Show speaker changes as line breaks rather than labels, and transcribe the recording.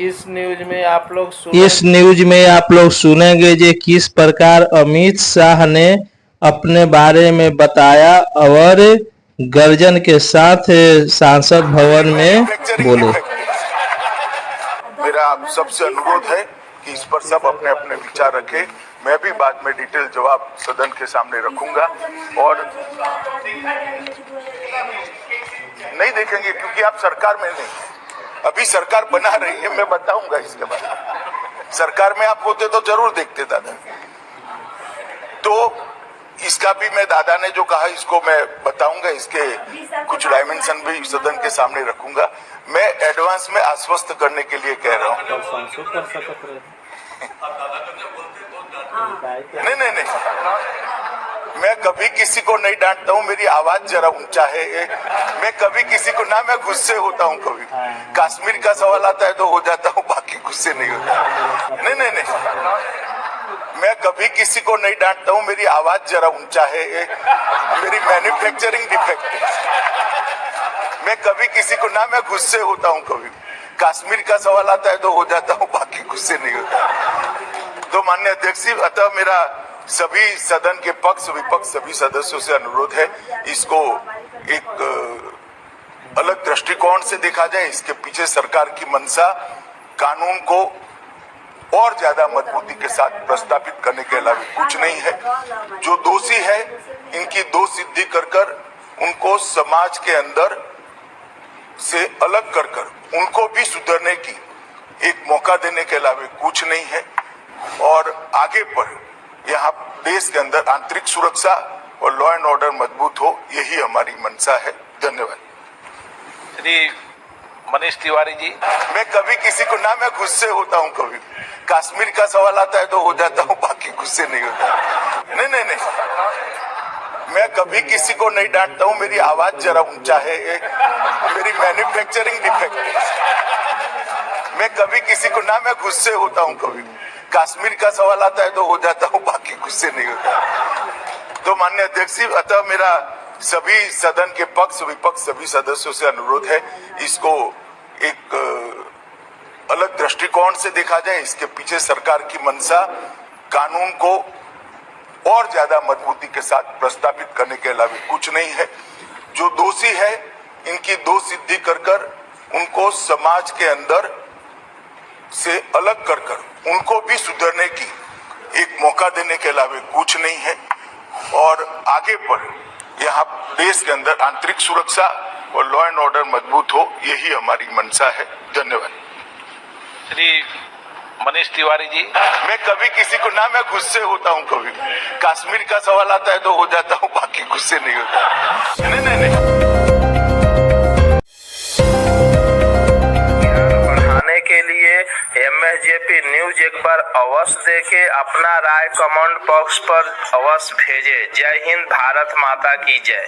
इस न्यूज में आप लोग सुनेंगे कि किस प्रकार अमित शाह ने अपने बारे में बताया और गर्जन के साथ संसद भवन में बोले।
मेरा आप सबसे अनुरोध है कि इस पर सब अपने अपने विचार रखें। मैं भी बाद में डिटेल जवाब सदन के सामने रखूंगा और नहीं देखेंगे क्योंकि आप सरकार में नहीं, अभी सरकार बना रही है, मैं बताऊंगा इसके बारे में। सरकार में आप होते तो जरूर देखते दादा। तो इसका भी मैं दादा ने जो कहा इसको मैं बताऊंगा, इसके कुछ डायमेंशन भी सदन के सामने रखूंगा। मैं एडवांस में आश्वस्त करने के लिए कह रहा हूँ। नहीं, मैं कभी किसी को नहीं डांटता हूँ, मेरी आवाज जरा ऊंचा है। मैं कभी किसी को ना, मैं गुस्से होता हूँ कभी। कश्मीर का सवाल आता है तो हो जाता हूँ, बाकी गुस्से नहीं होता। नहीं, मैं कभी किसी को नहीं डांटता हूँ, मेरी आवाज जरा ऊंचा है। मेरी मैन्युफैक्चरिंग डिफेक्ट है। मैं कभी किसी को ना, मैं गुस्से होता हूँ कभी। कश्मीर का सवाल आता है तो हो जाता हूँ, बाकी गुस्से नहीं होता। तो माननीय अध्यक्ष जी, अतः मेरा सभी सदन के पक्ष विपक्ष सभी सदस्यों से अनुरोध है, इसको एक अलग दृष्टिकोण से देखा जाए। इसके पीछे सरकार की मंशा कानून को और ज्यादा मजबूती के साथ प्रस्तावित करने के अलावा कुछ नहीं है। जो दोषी है इनकी दोष सिद्धि कर उनको समाज के अंदर से अलग कर उनको भी सुधरने की एक मौका देने के अलावा कुछ नहीं है। और आगे पर यहाँ देश के अंदर आंतरिक सुरक्षा और लॉ एंड ऑर्डर मजबूत हो, यही हमारी मंशा है। धन्यवाद।
श्री मनीष तिवारी जी।
मैं कभी किसी को ना, मैं गुस्से होता हूँ कभी। कश्मीर का सवाल आता है तो हो जाता हूँ, बाकी गुस्से नहीं होता। नहीं, मैं कभी किसी को नहीं डांटता हूँ, मेरी आवाज जरा ऊंचा है। मेरी मैन्युफैक्चरिंग डिफेक्ट है। मैं कभी किसी को ना, मैं गुस्से होता हूँ कभी। कश्मीर का सवाल आता है तो हो जाता हूँ, बाकी गुस्से नहीं होता। तो माननीय अध्यक्ष जी, अतः मेरा सभी सदन के पक्ष विपक्ष सभी सदस्यों से अनुरोध है, इसको एक अलग दृष्टिकोण से देखा जाए। इसके पीछे सरकार की मंशा कानून को और ज्यादा मजबूती के साथ प्रस्तावित करने के अलावा कुछ नहीं है। जो दोषी है इनकी दोष सिद्धि कर उनको समाज के अंदर से अलग कर उनको भी सुधरने की एक मौका देने के अलावा कुछ नहीं है। और आगे पर यहाँ देश के अंदर आंतरिक सुरक्षा और लॉ एंड ऑर्डर मजबूत हो, यही हमारी मंशा है। धन्यवाद।
श्री मनीष तिवारी जी।
मैं कभी किसी को ना, मैं गुस्से होता हूँ कभी। कश्मीर का सवाल आता है तो हो जाता हूँ, बाकी गुस्से नहीं होता। नहीं।
बढ़ाने के लिए MSJP न्यूज एक बार अवश्य देखें, अपना राय कमेंट बॉक्स पर अवश्य भेजें। जय हिंद, भारत माता की जय।